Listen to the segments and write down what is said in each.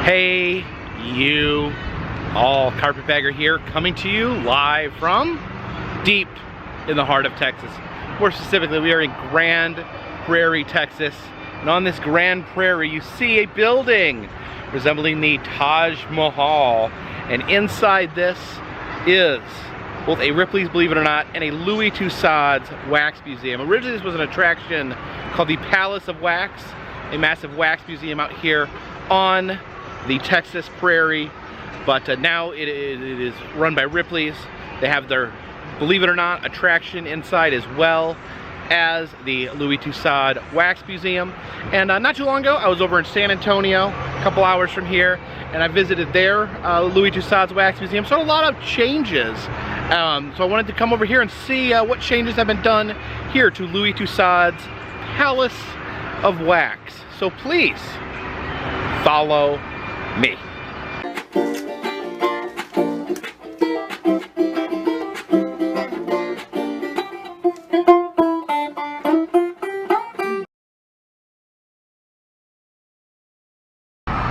Hey, you all, Carpetbagger here, coming to you live from deep in the heart of Texas. More specifically, we are in Grand Prairie, Texas. And on this Grand Prairie, you see a building resembling the Taj Mahal. And inside this is both a Ripley's, believe it or not, and a Louie Tussaud's wax museum. Originally, this was an attraction called the Palace of Wax, a massive wax museum out here on the Texas Prairie, but now it is run by Ripley's. They have their, believe it or not, attraction inside as well as the Louie Tussaud Wax Museum. And not too long ago, I was over in San Antonio, a couple hours from here, and I visited their Louie Tussaud's Wax Museum. So a lot of changes. So I wanted to come over here and see what changes have been done here to Louie Tussaud's Palace of Wax. So please, follow me.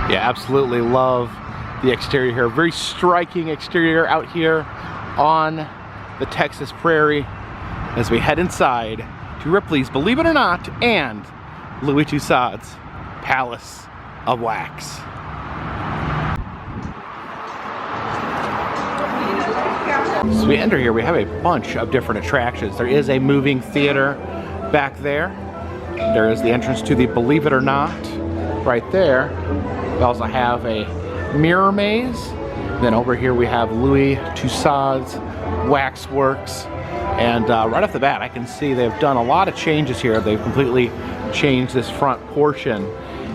Yeah, absolutely love the exterior here. Very striking exterior out here on the Texas Prairie as we head inside to Ripley's, believe it or not, and Louie Tussaud's Palace of Wax. So we enter here, we have a bunch of different attractions. There is a moving theater back there. There is the entrance to the Believe It or Not right there. We also have a mirror maze. Then over here we have Louie Tussaud's Waxworks. And right off the bat, I can see they've done a lot of changes here. They've completely changed this front portion.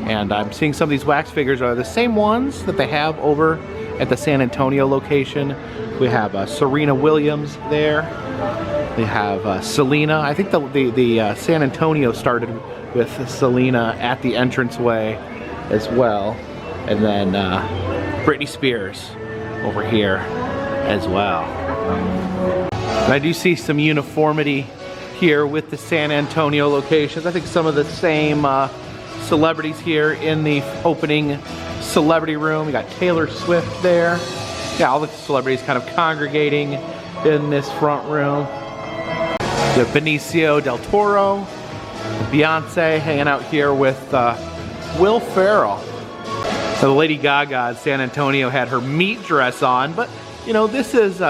And I'm seeing some of these wax figures are the same ones that they have over at the San Antonio location. We have Serena Williams there. We have Selena. I think the San Antonio started with Selena at the entranceway as well. And then Britney Spears over here as well. And I do see some uniformity here with the San Antonio locations. I think some of the same celebrities here in the opening celebrity room. We got Taylor Swift there. Yeah, all the celebrities kind of congregating in this front room. We have Benicio del Toro, Beyonce hanging out here with Will Ferrell. So the Lady Gaga in San Antonio had her meat dress on, but you know, this is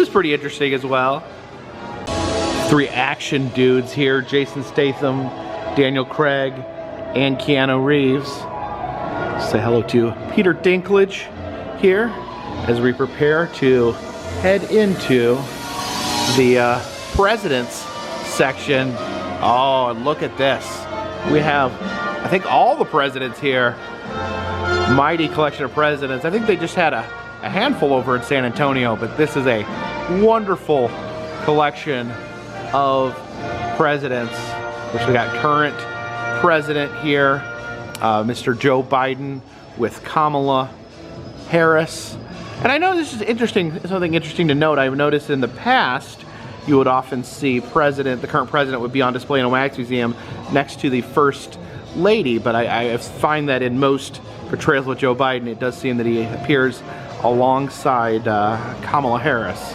pretty interesting as well. Three action dudes here: Jason Statham, Daniel Craig, and Keanu Reeves. Say hello to Peter Dinklage here as we prepare to head into the President's section. Oh, and look at this. We have, I think, all the presidents here. Mighty collection of presidents. I think they just had a handful over in San Antonio, but this is a wonderful collection of presidents, which we got current president here, Mr. Joe Biden with Kamala Harris. And I know this is interesting, something interesting to note. I've noticed in the past, you would often see the current president would be on display in a wax museum next to the first lady, but I find that in most portrayals with Joe Biden, it does seem that he appears alongside Kamala Harris.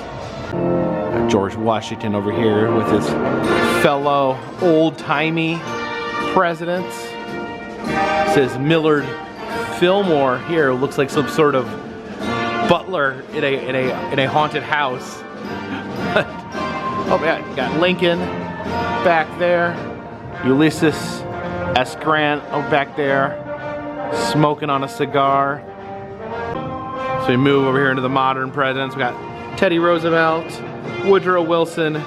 George Washington over here with his fellow old-timey presidents. It says Millard Fillmore here. Looks like some sort of butler in a haunted house. Oh yeah, you got Lincoln back there. Ulysses S. Grant back there, smoking on a cigar. So we move over here into the modern presidents. We got Teddy Roosevelt, Woodrow Wilson,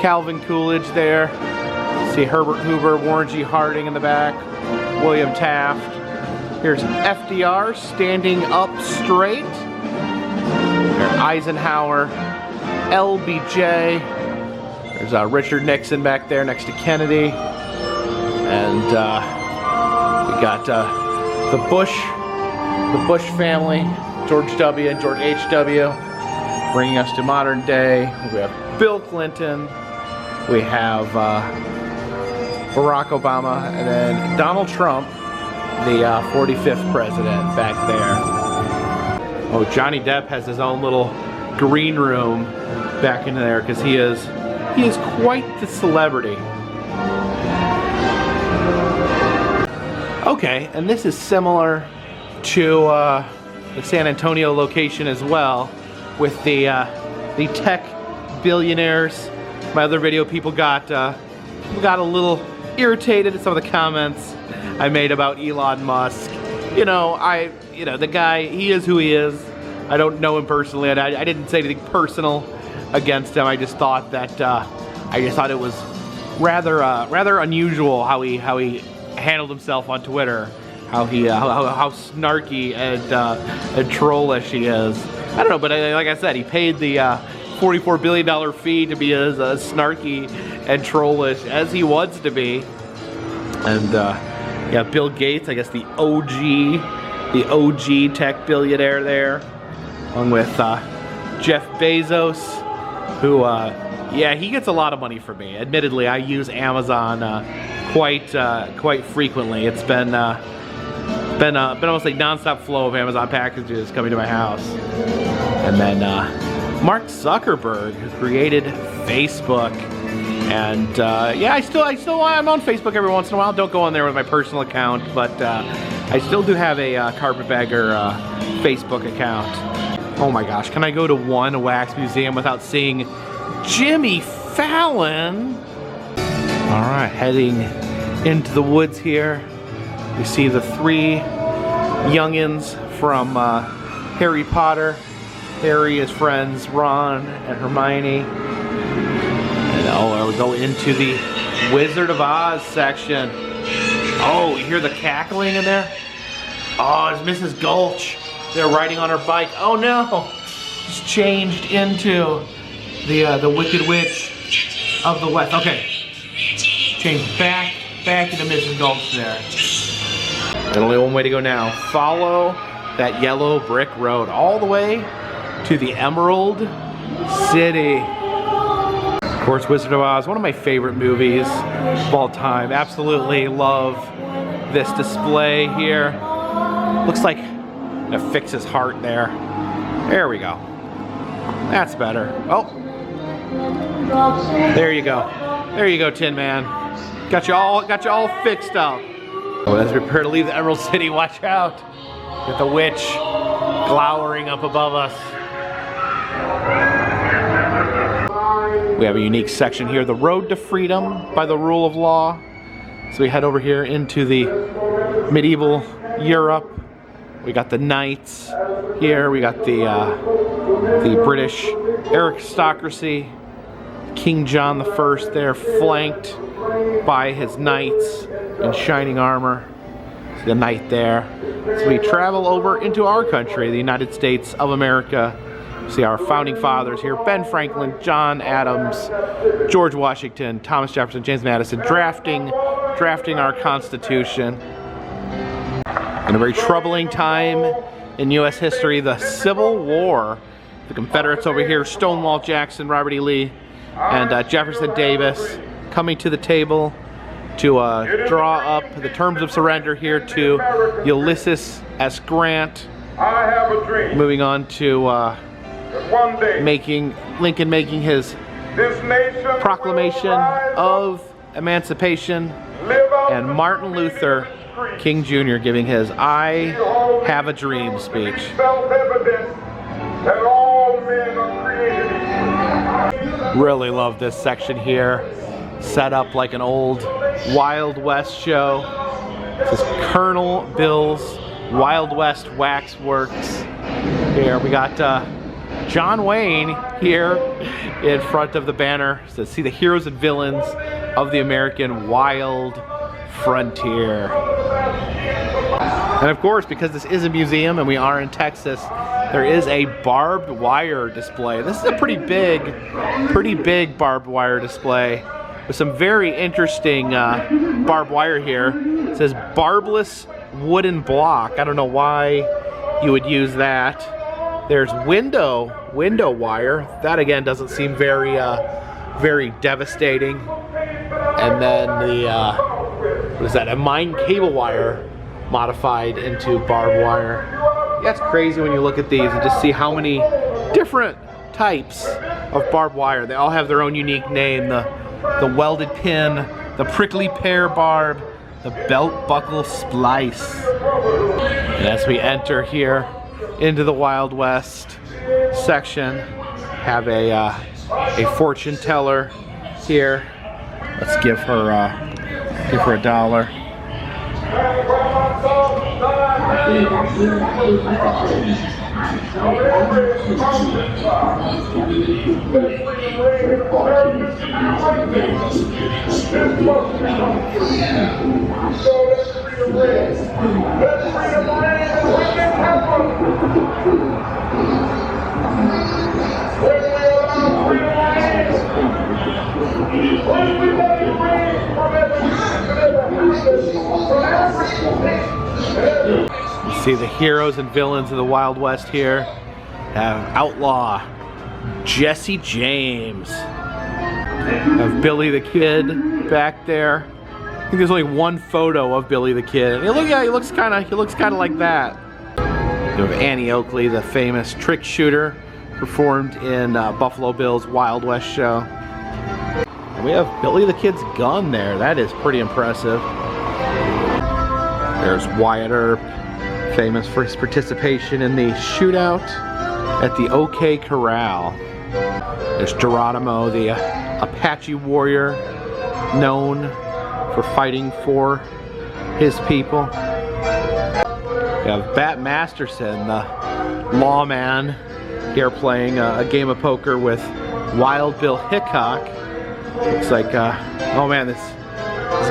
Calvin Coolidge there. See Herbert Hoover, Warren G. Harding in the back, William Taft. Here's FDR standing up straight. There's Eisenhower, LBJ. There's Richard Nixon back there next to Kennedy. And we got the Bush family, George W. and George H.W. Bringing us to modern day. We have Bill Clinton. We have Barack Obama, and then Donald Trump the 45th president back there. Oh, Johnny Depp has his own little green room back in there because he is quite the celebrity. Okay, and this is similar to the San Antonio location as well, with the tech billionaires. My other video, people got a little irritated at some of the comments I made about Elon Musk. You know, the guy, he is who he is. I don't know him personally. I didn't say anything personal against him. I just thought that it was rather unusual how he handled himself on Twitter. How snarky and trollish he is. I don't know, but like I said, he paid the $44 billion fee to be as snarky and trollish as he wants to be. And yeah, Bill Gates, I guess the OG tech billionaire there, along with Jeff Bezos, who yeah, he gets a lot of money from me. Admittedly, I use Amazon quite frequently. It's been almost like non-stop flow of Amazon packages coming to my house. And then Mark Zuckerberg, who created Facebook. And yeah, I'm on Facebook every once in a while. Don't go on there with my personal account, but I still do have a Carpetbagger Facebook account. Oh my gosh, can I go to one wax museum without seeing Jimmy Fallon? All right, heading into the woods here. We see the three youngins from Harry Potter. Harry, his friends, Ron and Hermione. And oh, we go into the Wizard of Oz section. Oh, you hear the cackling in there? Oh, it's Mrs. Gulch. They're riding on her bike. Oh no! She's changed into the Wicked Witch of the West. Okay. Change back into Mrs. Gulch there. And only one way to go now. Follow that yellow brick road all the way to the Emerald City. Of course, Wizard of Oz, one of my favorite movies of all time. Absolutely love this display here. Looks like it fixes his heart there. There we go. That's better. Oh. There you go. There you go, Tin Man. Got you all fixed up. Oh, as we prepare to leave the Emerald City, watch out. With the witch glowering up above us. We have a unique section here, the Road to Freedom by the Rule of Law. So we head over here into the medieval Europe. We got the knights here. We got the British aristocracy. King John I there, flanked by his knights in shining armor. The knight there. So we travel over into our country, the United States of America. See our founding fathers here, Ben Franklin, John Adams, George Washington, Thomas Jefferson, James Madison, drafting our Constitution. In a very troubling time in U.S. history, the Civil War. The Confederates over here, Stonewall Jackson, Robert E. Lee, and Jefferson Davis coming to the table to draw up the terms of surrender here to Ulysses S. Grant. Moving on to Lincoln making his proclamation of emancipation, and Martin Luther King Jr. giving his "I Have a Dream" speech. Really love this section here. Set up like an old Wild West show. This is Colonel Bill's Wild West Wax Works. Here we got John Wayne here in front of the banner. So see the heroes and villains of the American wild frontier. And of course, because this is a museum and we are in Texas, there is a barbed wire display. This is a pretty big barbed wire display with some very interesting barbed wire here. It says barbless wooden block. I don't know why you would use that. There's window wire. That again doesn't seem very devastating. And then the what is that? A mine cable wire modified into barbed wire. Yeah, it's crazy when you look at these and just see how many different types of barbed wire. They all have their own unique name. The welded pin, the prickly pear barb, the belt buckle splice. And as we enter here into the Wild West section, have a fortune teller here. Let's give her $1. You see the heroes and villains of the Wild West here. Have outlaw Jesse James. Have Billy the Kid back there. I think there's only one photo of Billy the Kid. He looks kind of like that. You have Annie Oakley, the famous trick shooter, performed in Buffalo Bill's Wild West show. And we have Billy the Kid's gun there. That is pretty impressive. There's Wyatt Earp, famous for his participation in the shootout at the OK Corral. There's Geronimo, the Apache warrior, known for fighting for his people. We have Bat Masterson, the lawman, here playing a game of poker with Wild Bill Hickok. Looks like, oh man, this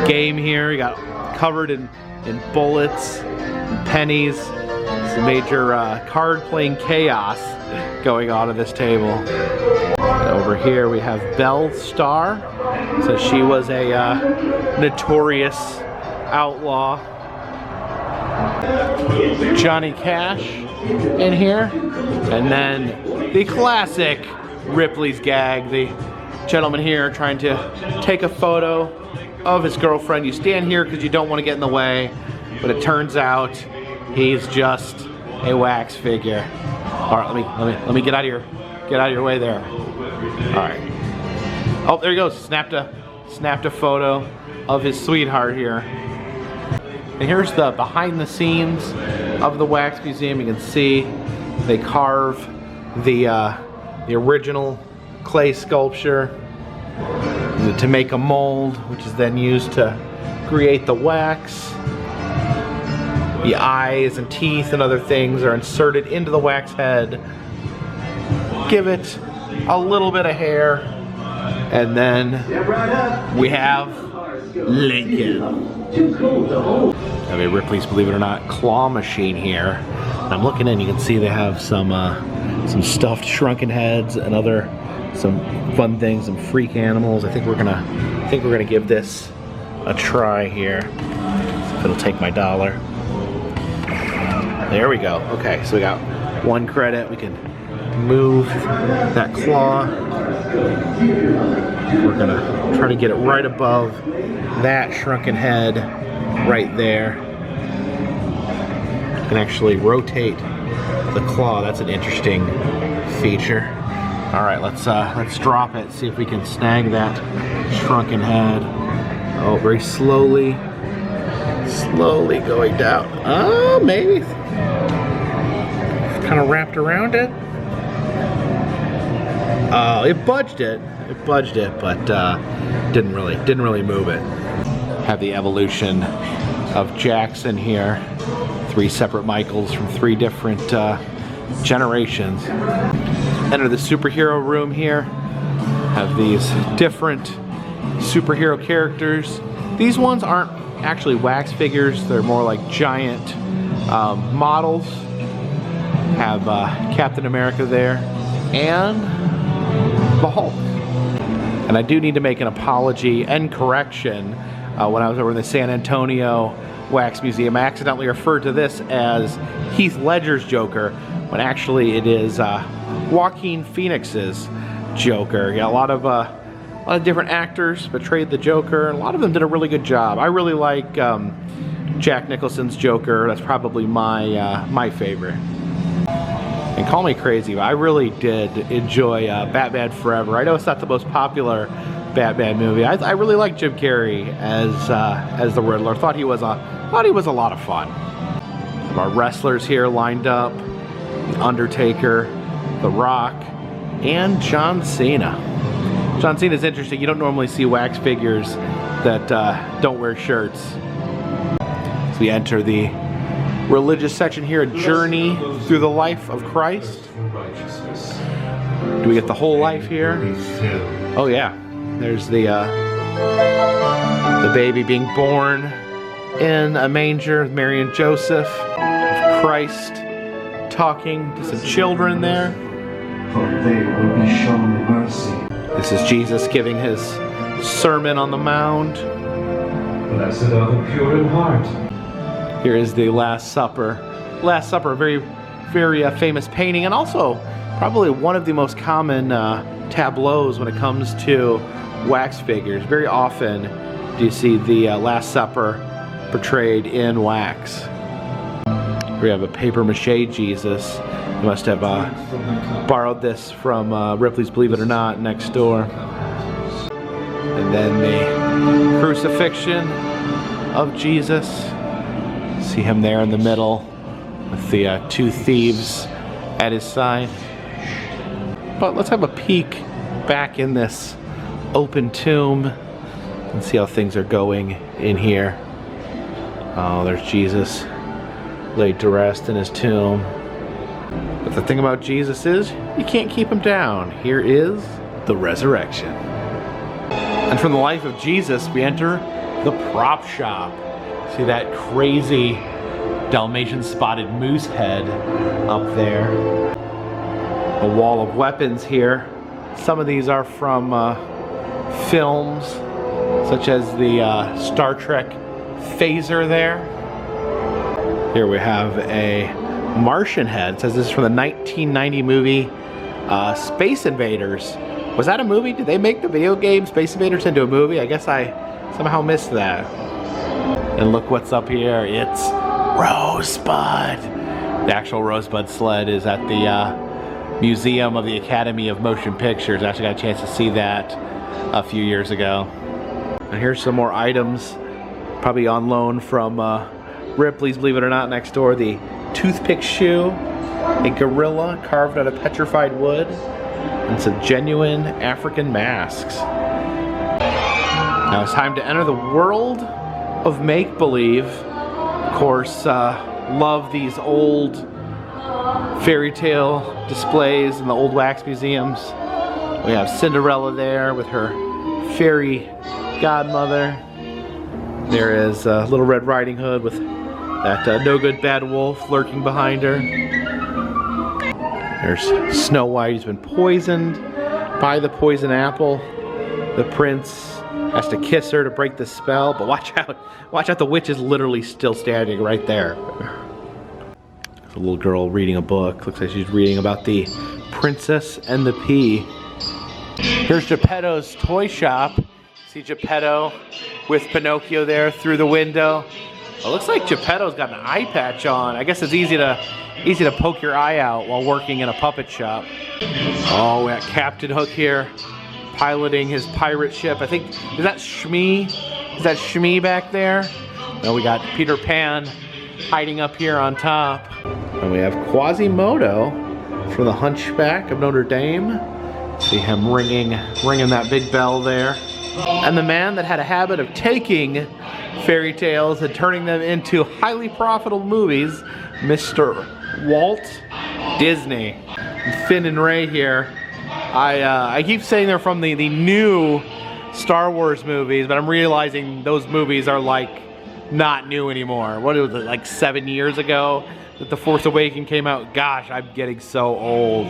game here, you got covered in bullets and pennies. Some major card playing chaos going on at this table. And over here we have Belle Starr. So she was a notorious outlaw. Johnny Cash in here. And then the classic Ripley's gag. The gentleman here trying to take a photo of his girlfriend. You stand here because you don't want to get in the way, but it turns out he's just a wax figure. All right, let me get out of your way there. All right. Oh, there he goes. Snapped a photo of his sweetheart here. And here's the behind the scenes of the Wax Museum. You can see they carve the original clay sculpture to make a mold, which is then used to create the wax. The eyes and teeth and other things are inserted into the wax head. Give it a little bit of hair, and then we have Lincoln. I have a Ripley's, believe it or not, claw machine here. And I'm looking in, you can see they have some stuffed shrunken heads and some fun things, some freak animals. I think we're gonna give this a try here. See if it'll take my $1. There we go. Okay, so we got 1 credit. We can move that claw. We're gonna try to get it right above that shrunken head right there. You can actually rotate the claw. That's an interesting feature. All right, let's drop it. See if we can snag that shrunken head. Oh, very slowly going down. Oh, maybe kind of wrapped around it. It budged it, but didn't really move it. Have the evolution of Jackson here. 3 separate Michaels from 3 different generations. Enter the superhero room here. Have these different superhero characters. These ones aren't actually wax figures. They're more like giant models. Have Captain America there and the Hulk. And I do need to make an apology and correction. When I was over in the San Antonio Wax Museum, I accidentally referred to this as Heath Ledger's Joker, when actually it is Joaquin Phoenix's Joker. You got a lot of different actors portrayed the Joker, and a lot of them did a really good job. I really like Jack Nicholson's Joker. That's probably my favorite. And call me crazy, but I really did enjoy Batman Forever. I know it's not the most popular Batman movie. I really like Jim Carrey as the Riddler. Thought he was a lot of fun. Our wrestlers here lined up: The Undertaker, The Rock, and John Cena. John Cena is interesting. You don't normally see wax figures that don't wear shirts. So we enter the religious section here, a journey through the life of Christ. Do we get the whole life here? Oh yeah. There's the baby being born in a manger with Mary and Joseph. Christ talking to some children there. For they will be shown mercy. This is Jesus giving his sermon on the Mount. Blessed are the pure in heart. Here is the Last Supper. Last Supper, a very, very famous painting, and also probably one of the most common tableaus when it comes to wax figures. Very often do you see the Last Supper portrayed in wax. We have a papier-mâché Jesus. You must have borrowed this from Ripley's Believe It or Not next door. And then the crucifixion of Jesus. See him there in the middle with the two thieves at his side. But let's have a peek back in this open tomb and see how things are going in here. Oh, there's Jesus laid to rest in his tomb. But the thing about Jesus is, you can't keep him down. Here is the resurrection. And from the life of Jesus, we enter the prop shop. See that crazy Dalmatian spotted moose head up there. A wall of weapons here. Some of these are from films, such as the Star Trek phaser there. Here we have a Martian head. It says this is from the 1990 movie Space Invaders. Was that a movie? Did they make the video game Space Invaders into a movie? I guess I somehow missed that. And look what's up here. It's Rosebud. The actual Rosebud sled is at the Museum of the Academy of Motion Pictures. I actually got a chance to see that a few years ago. And here's some more items, probably on loan from Ripley's Believe It or Not next door. The toothpick shoe, a gorilla carved out of petrified wood, and some genuine African masks. Now it's time to enter the world of make-believe. Of course, love these old fairy tale displays in the old wax museums. We have Cinderella there with her fairy godmother. There is Little Red Riding Hood with that no good bad wolf lurking behind her. There's Snow White who's been poisoned by the poison apple. The prince has to kiss her to break the spell, but watch out, the witch is literally still standing right there. There's a little girl reading a book. Looks like she's reading about the Princess and the Pea. Here's Geppetto's toy shop. See Geppetto with Pinocchio there through the window. It looks like Geppetto's got an eye patch on. I guess it's easy to poke your eye out while working in a puppet shop. Oh, we got Captain Hook here, piloting his pirate ship. I think, is that Shmee? Is that Shmee back there? No, we got Peter Pan hiding up here on top. And we have Quasimodo from the Hunchback of Notre Dame. See him ringing that big bell there. And the man that had a habit of taking fairy tales and turning them into highly profitable movies, Mr. Walt Disney. And Finn and Ray here. I keep saying they're from the new Star Wars movies, but I'm realizing those movies are like not new anymore. What was it, like 7 years ago that The Force Awakens came out? Gosh, I'm getting so old.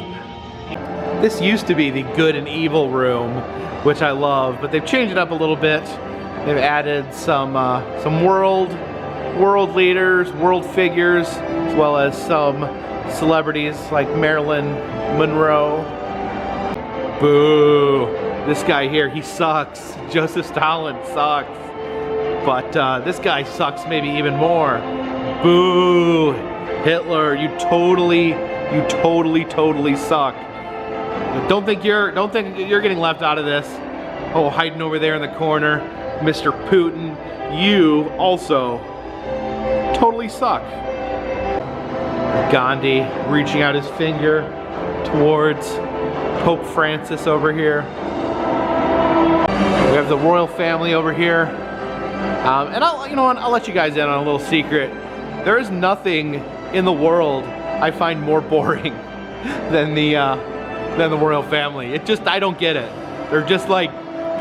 This used to be the good and evil room, which I love, but they've changed it up a little bit. They've added some world leaders, world figures, as well as some celebrities like Marilyn Monroe. Boo! This guy here, he sucks. Joseph Stalin sucks. but this guy sucks maybe even more. Boo! Hitler, you totally suck. Don't think you're getting left out of this. Oh, hiding over there in the corner, Mr. Putin, you also totally suck. Gandhi reaching out his finger towards Pope Francis over here. We have the royal family over here. And I'll let you guys in on a little secret. There is nothing in the world I find more boring than the royal family. I don't get it. They're just like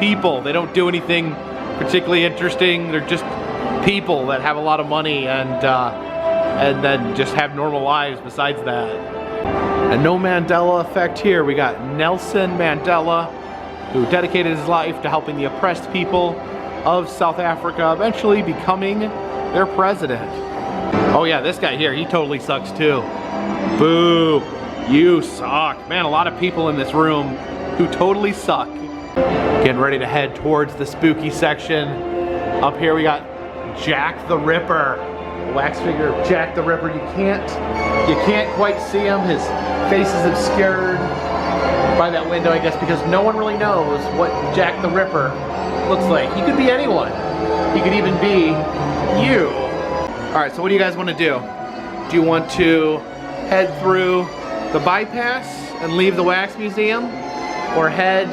people. They don't do anything particularly interesting. They're just people that have a lot of money and then just have normal lives besides that. And no Mandela effect here. We got Nelson Mandela, who dedicated his life to helping the oppressed people of South Africa, eventually becoming their president. Oh yeah, this guy here, he totally sucks too. Boo, you suck. Man, a lot of people in this room who totally suck. Getting ready to head towards the spooky section. Up here we got Jack the Ripper. Wax figure of Jack the Ripper. You can't quite see him. His face is obscured by that window, I guess, because no one really knows what Jack the Ripper looks like. He could be anyone. He could even be you. Alright, so what do you guys want to do? Do you want to head through the bypass and leave the wax museum? Or head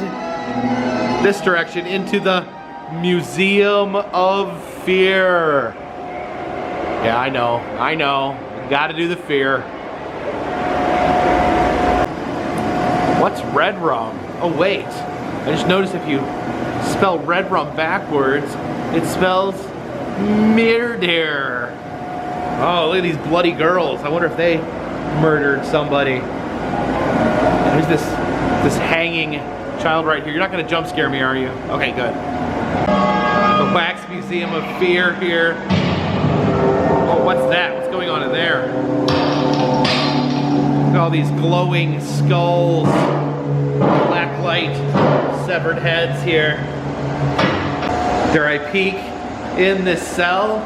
this direction into the Museum of Fear? Yeah, I know. Gotta do the fear. What's red rum? Oh wait, I just noticed if you spell red rum backwards, it spells murder. Oh, look at these bloody girls. I wonder if they murdered somebody. There's this hanging child right here. You're not gonna jump scare me, are you? Okay, good. The Wax Museum of Fear here. Oh, what's that? What's going on in there? Look at all these glowing skulls, black light, severed heads here. Dare I peek in this cell?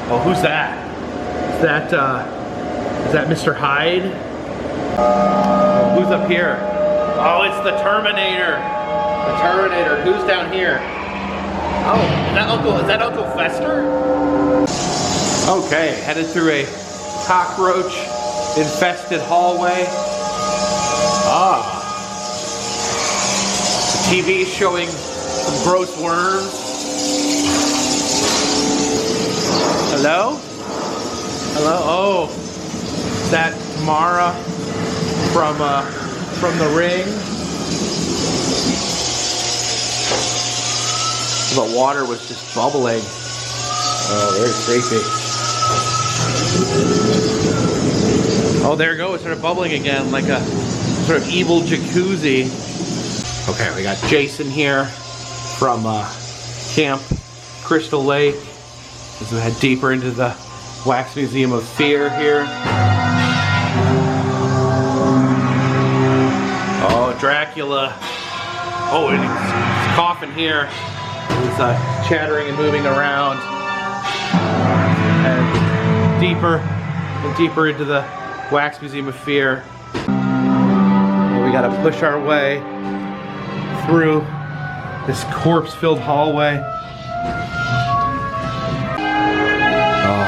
Oh, who's that? Is that Mr. Hyde? Oh, who's up here? Oh, it's the Terminator. The Terminator. Who's down here? Oh, is that Uncle Fester? Okay, headed through a cockroach-infested hallway. Ah. The TV showing some gross worms. Hello? Hello? Oh, is that Mara from The Ring? The water was just bubbling. Oh, very creepy. Oh, there it goes. It started bubbling again, like a sort of evil jacuzzi. Okay, we got Jason here from Camp Crystal Lake. As we head deeper into the Wax Museum of Fear here. Oh, Dracula. Oh, and he's coughing here. He's chattering and moving around. And deeper and deeper into the Wax Museum of Fear. Well, we gotta push our way through this corpse-filled hallway. Oh,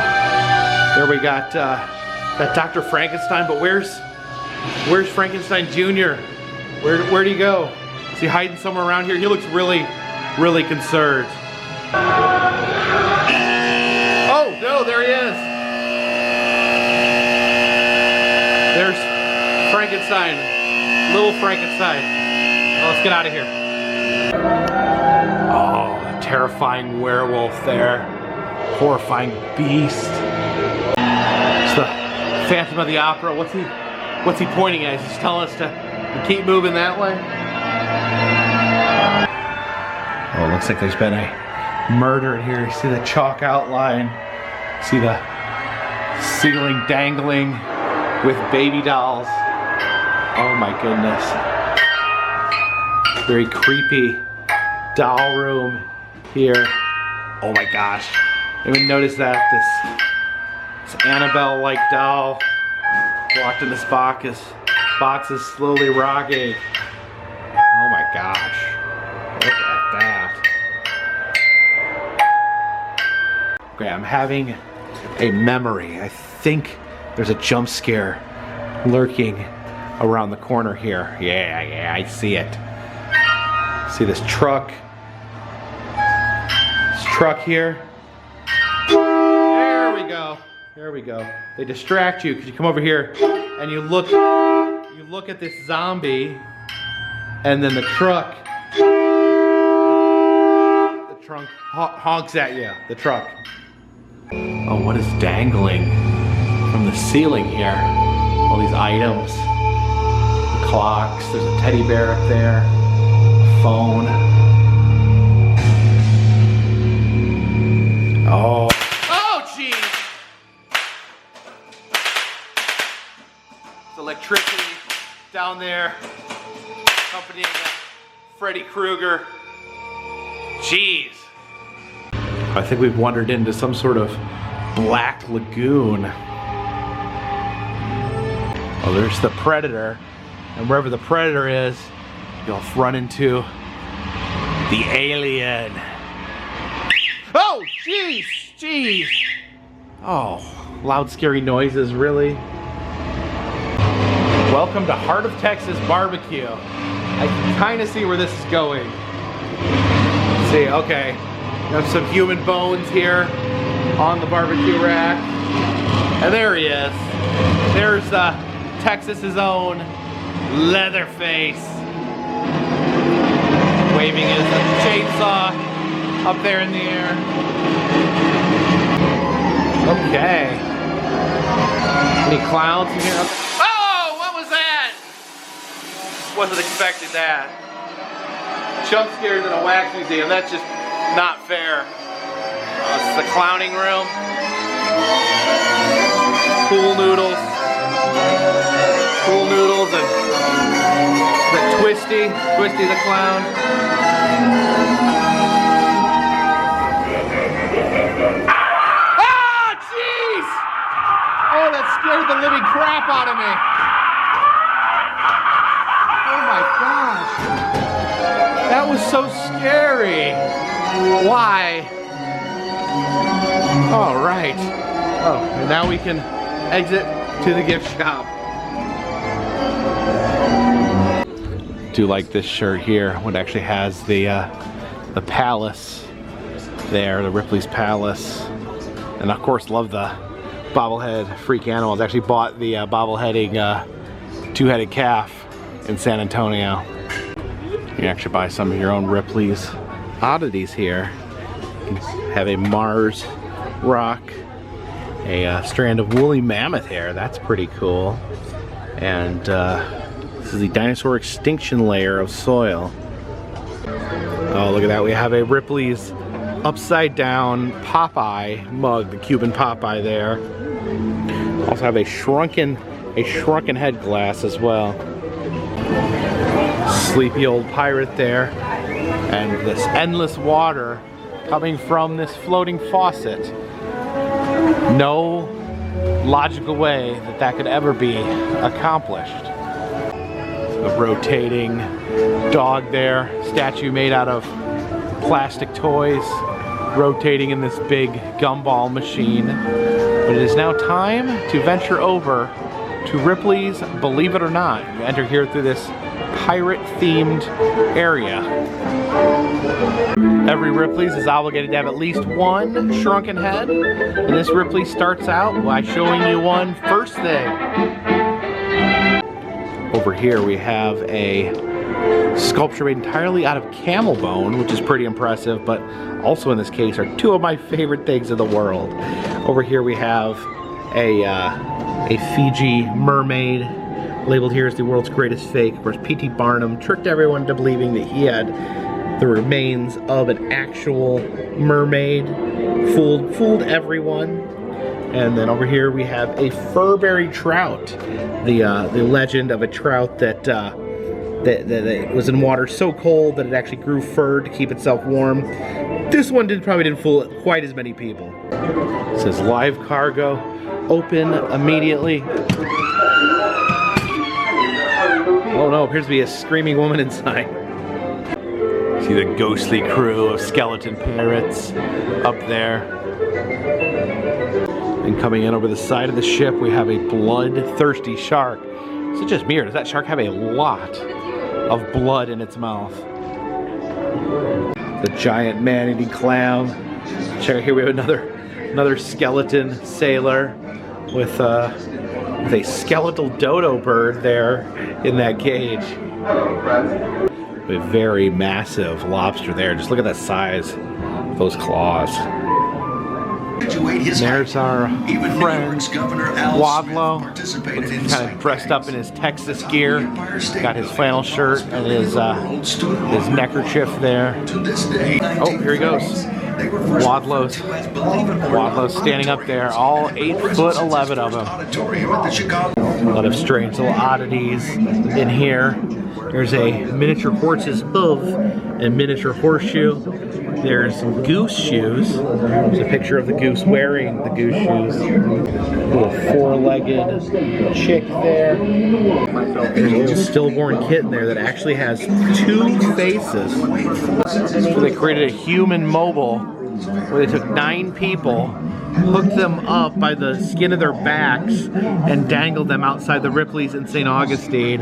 there we got that Dr. Frankenstein, but where's Frankenstein Jr.? Where'd he go? Is he hiding somewhere around here? He looks really concerned. Oh, no, there he is. There's Frankenstein, little Frankenstein. Oh, let's get out of here. Oh, a terrifying werewolf there. Horrifying beast. It's the Phantom of the Opera. What's he pointing at? He's just telling us to keep moving that way. Oh, it looks like there's been a murder in here. You see the chalk outline. See the ceiling dangling with baby dolls. Oh my goodness. Very creepy doll room here. Oh my gosh. Anyone notice that? This Annabelle-like doll locked in this box is slowly rocking. Oh my gosh. Look at that. Okay, I'm having a memory. I think there's a jump scare lurking around the corner here. Yeah, I see it. See this truck? This truck here. There we go. There we go. They distract you because you come over here and you look at this zombie, and then the trunk honks at you. The truck. Oh, what is dangling from the ceiling here? All these items. The clocks. There's a teddy bear up there. A phone. Oh. Oh, jeez! It's electricity down there accompanying Freddy Krueger. Jeez. I think we've wandered into some sort of black lagoon. Oh, there's the predator. And wherever the predator is, you'll run into the alien. Oh, jeez, jeez. Oh, loud, scary noises, really? Welcome to Heart of Texas Barbecue. I can kind of see where this is going. See, okay. We have some human bones here on the barbecue rack. And there he is. There's Texas's own Leatherface. Waving his chainsaw up there in the air. Okay. Any clowns in here? Oh, what was that? Wasn't expecting that. Jump scares in a wax museum. That's just not fair. This is the clowning room. Cool noodles. Cool noodles and the Twisty the clown. Ah, jeez! Oh, that scared the living crap out of me. Oh my gosh. That was so scary. Why? All right. Oh, and now we can exit to the gift shop. Do like this shirt here, what actually has the palace there, the Ripley's Palace. And of course love the bobblehead freak animals. Actually bought the bobbleheading two-headed calf in San Antonio. You can actually buy some of your own Ripley's oddities here. You can have a Mars rock, a strand of woolly mammoth hair. That's pretty cool. And this is the dinosaur extinction layer of soil. Oh, look at that. We have a Ripley's upside down Popeye mug, the Cuban Popeye there. Also have a shrunken head glass as well. Sleepy old pirate there. And this endless water coming from this floating faucet. No logical way that could ever be accomplished. A rotating dog there, statue made out of plastic toys, rotating in this big gumball machine. But it is now time to venture over to Ripley's Believe It or Not. You enter here through this pirate-themed area. Every Ripley's is obligated to have at least one shrunken head, and this Ripley starts out by showing you one first thing. Over here we have a sculpture made entirely out of camel bone, which is pretty impressive, but also in this case are two of my favorite things in the world. Over here we have a Fiji mermaid, labeled here as the world's greatest fake. Of course, P.T. Barnum tricked everyone into believing that he had the remains of an actual mermaid. Fooled everyone. And then over here we have a furberry trout, the legend of a trout that that was in water so cold that it actually grew fur to keep itself warm. This one probably didn't fool quite as many people. It says live cargo, open immediately. Oh no, appears to be a screaming woman inside. See the ghostly crew of skeleton parrots up there. And coming in over the side of the ship, we have a bloodthirsty shark. Is it just me, or does that shark have a lot of blood in its mouth? The giant man-eating clown. Check out here, we have another skeleton sailor with a skeletal dodo bird there in that cage. A very massive lobster there. Just look at that size of those claws. There's our friend Wadlow, kind of dressed up in his Texas gear. Got his flannel shirt and his neckerchief there. Oh, here he goes. Wadlow's standing up there, all 8'11" of them. A lot of strange little oddities in here. There's a miniature horse's hoof and miniature horseshoe. There's goose shoes. There's a picture of the goose wearing the goose shoes. A little four-legged chick there. There's a little stillborn kitten there that actually has 2 faces. So they created a human mobile where they took 9 people, hooked them up by the skin of their backs, and dangled them outside the Ripley's in St. Augustine.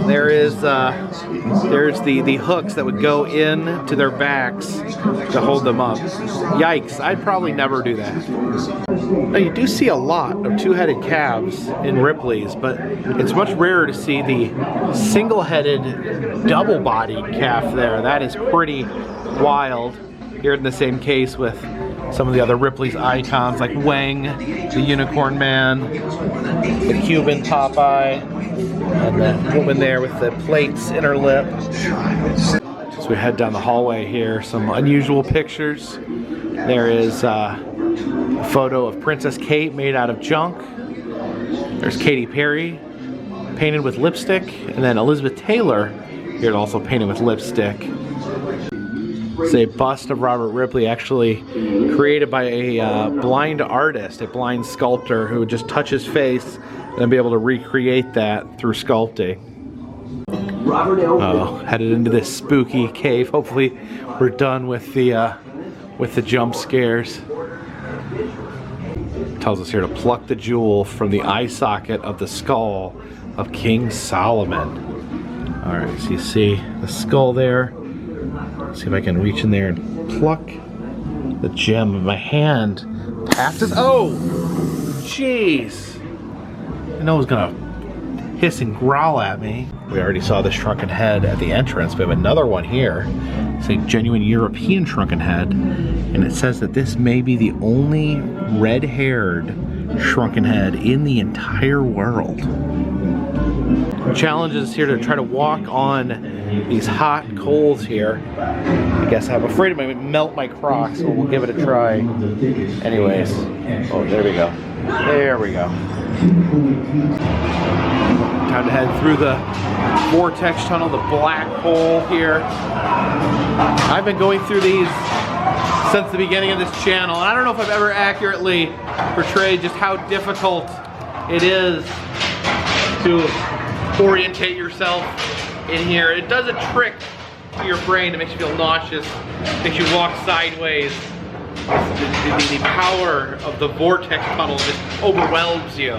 There's the hooks that would go into their backs to hold them up. Yikes, I'd probably never do that. Now you do see a lot of 2-headed calves in Ripley's, but it's much rarer to see the single-headed, double-bodied calf there. That is pretty wild. Here in the same case with some of the other Ripley's icons like Wang, the Unicorn Man, the Cuban Popeye, and the woman there with the plates in her lip. So we head down the hallway here, some unusual pictures. There is a photo of Princess Kate made out of junk. There's Katy Perry, painted with lipstick, and then Elizabeth Taylor, here also painted with lipstick. It's a bust of Robert Ripley, actually created by a blind artist, a blind sculptor who would just touch his face and then be able to recreate that through sculpting. Oh, headed into this spooky cave. Hopefully we're done with the jump scares. Tells us here to pluck the jewel from the eye socket of the skull of King Solomon. All right, so you see the skull there. See if I can reach in there and pluck the gem in my hand. Passes. Oh, jeez! I know it was gonna hiss and growl at me. We already saw the shrunken head at the entrance. We have another one here. It's a genuine European shrunken head, and it says that this may be the only red-haired shrunken head in the entire world. The challenge is here to try to walk on these hot coals here. I guess I'm afraid it might melt my Crocs, but we'll give it a try. Anyways, oh, there we go. There we go. Time to head through the vortex tunnel, the black hole here. I've been going through these since the beginning of this channel, and I don't know if I've ever accurately portrayed just how difficult it is to orientate yourself in here. It does a trick to your brain that makes you feel nauseous, makes you walk sideways. The power of the vortex tunnel just overwhelms you.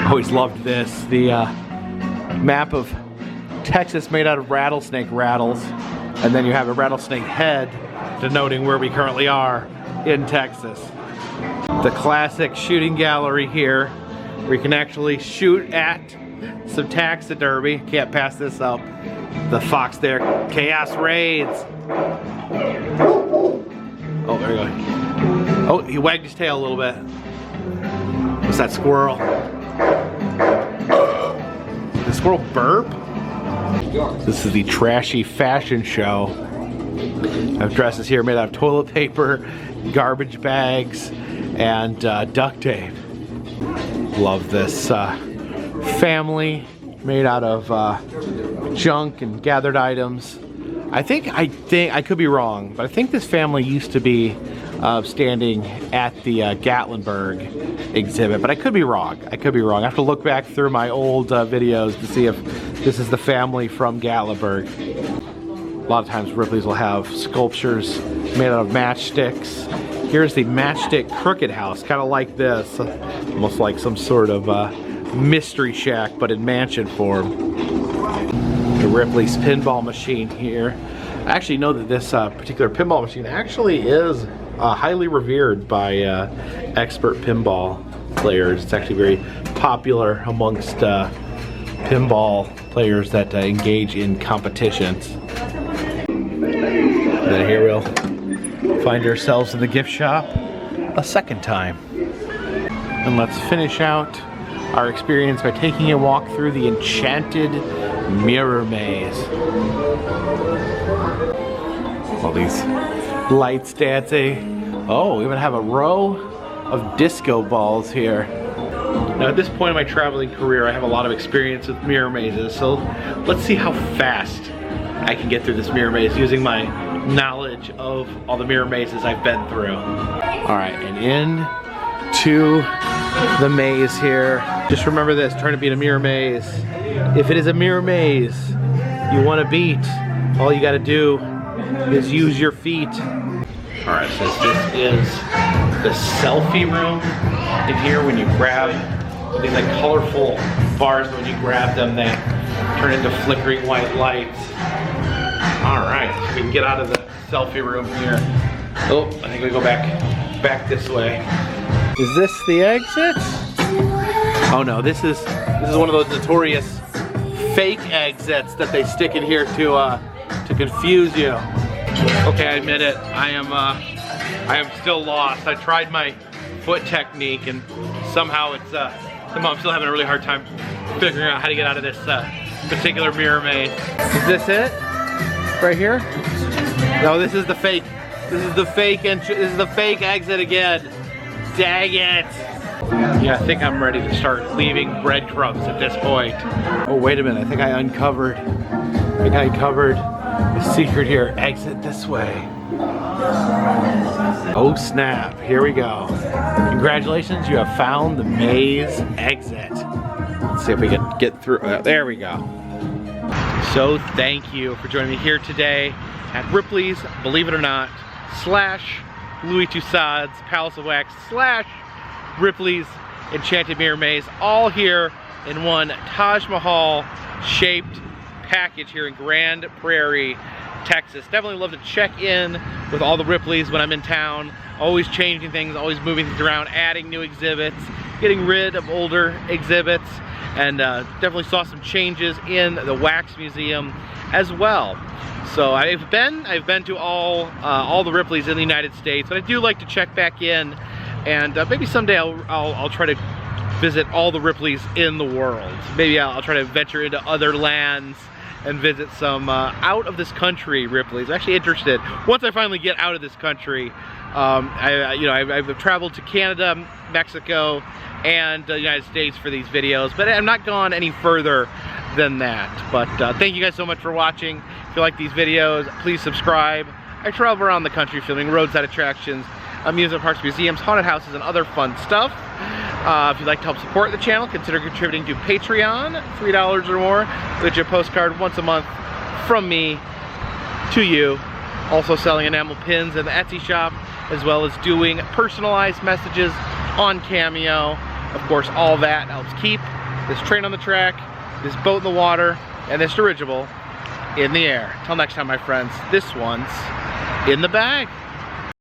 Always loved this. The map of Texas made out of rattlesnake rattles, and then you have a rattlesnake head denoting where we currently are in Texas. The classic shooting gallery here, where you can actually shoot at some taxidermy. Can't pass this up. The fox there. Chaos raids. Oh, there we go. Oh, he wagged his tail a little bit. What's that squirrel? Did the squirrel burp? This is the trashy fashion show. I have dresses here made out of toilet paper, garbage bags, and duct tape. Love this family made out of junk and gathered items. I think I could be wrong, but I think this family used to be standing at the Gatlinburg exhibit, but I could be wrong. I could be wrong. I have to look back through my old videos to see if this is the family from Gatlinburg. A lot of times Ripley's will have sculptures made out of matchsticks. Here's the matchstick crooked house, kind of like this, almost like some sort of mystery shack, but in mansion form. The Ripley's pinball machine here. I actually know that this particular pinball machine actually is highly revered by expert pinball players. It's actually very popular amongst pinball players that engage in competitions. And then here we'll find ourselves in the gift shop a second time. And let's finish out our experience by taking a walk through the enchanted mirror maze. All these lights dancing. Oh, we even have a row of disco balls here. Now at this point in my traveling career, I have a lot of experience with mirror mazes, so let's see how fast I can get through this mirror maze using my knowledge of all the mirror mazes I've been through. All right, and into the maze here. Just remember this, trying to beat a mirror maze. If it is a mirror maze you want to beat, all you got to do is use your feet. All right, so this is the selfie room. In here, when you grab these like colorful bars, when you grab them, they turn into flickering white lights. All right, we can get out of the selfie room here. Oh, I think we go back this way. Is this the exit? Oh no, this is one of those notorious fake exits that they stick in here to confuse you. Okay, I admit it. I am still lost. I tried my foot technique, and somehow I'm still having a really hard time figuring out how to get out of this particular mirror maze. Is this it? Right here? No, this is the fake. This is the fake exit again. Dang it. Yeah, I think I'm ready to start leaving breadcrumbs at this point. Oh, wait a minute. I think I uncovered the secret here. Exit this way. Oh snap, here we go. Congratulations, you have found the maze exit. Let's see if we can get through. There we go. So thank you for joining me here today at Ripley's, believe it or not, / Louie Tussaud's Palace of Wax / Ripley's Enchanted Mirror Maze, all here in one Taj Mahal shaped package here in Grand Prairie, Texas. Definitely love to check in with all the Ripleys when I'm in town. Always changing things, always moving things around, adding new exhibits, getting rid of older exhibits, and definitely saw some changes in the Wax Museum as well. So I've been to all the Ripleys in the United States, but I do like to check back in, and maybe someday I'll try to visit all the Ripleys in the world. Maybe I'll try to venture into other lands and visit some out of this country Ripleys. I'm actually interested. Once I finally get out of this country, I've traveled to Canada, Mexico, and the United States for these videos, but I'm not gone any further than that. But thank you guys so much for watching. If you like these videos, please subscribe. I travel around the country filming roadside attractions, amusement parks, museums, haunted houses, and other fun stuff. If you'd like to help support the channel, consider contributing to Patreon, $3 or more. We'll get you a postcard once a month from me to you. Also selling enamel pins in the Etsy shop, as well as doing personalized messages on Cameo. Of course, all that helps keep this train on the track, this boat in the water, and this dirigible in the air. Till next time, my friends, this one's in the bag.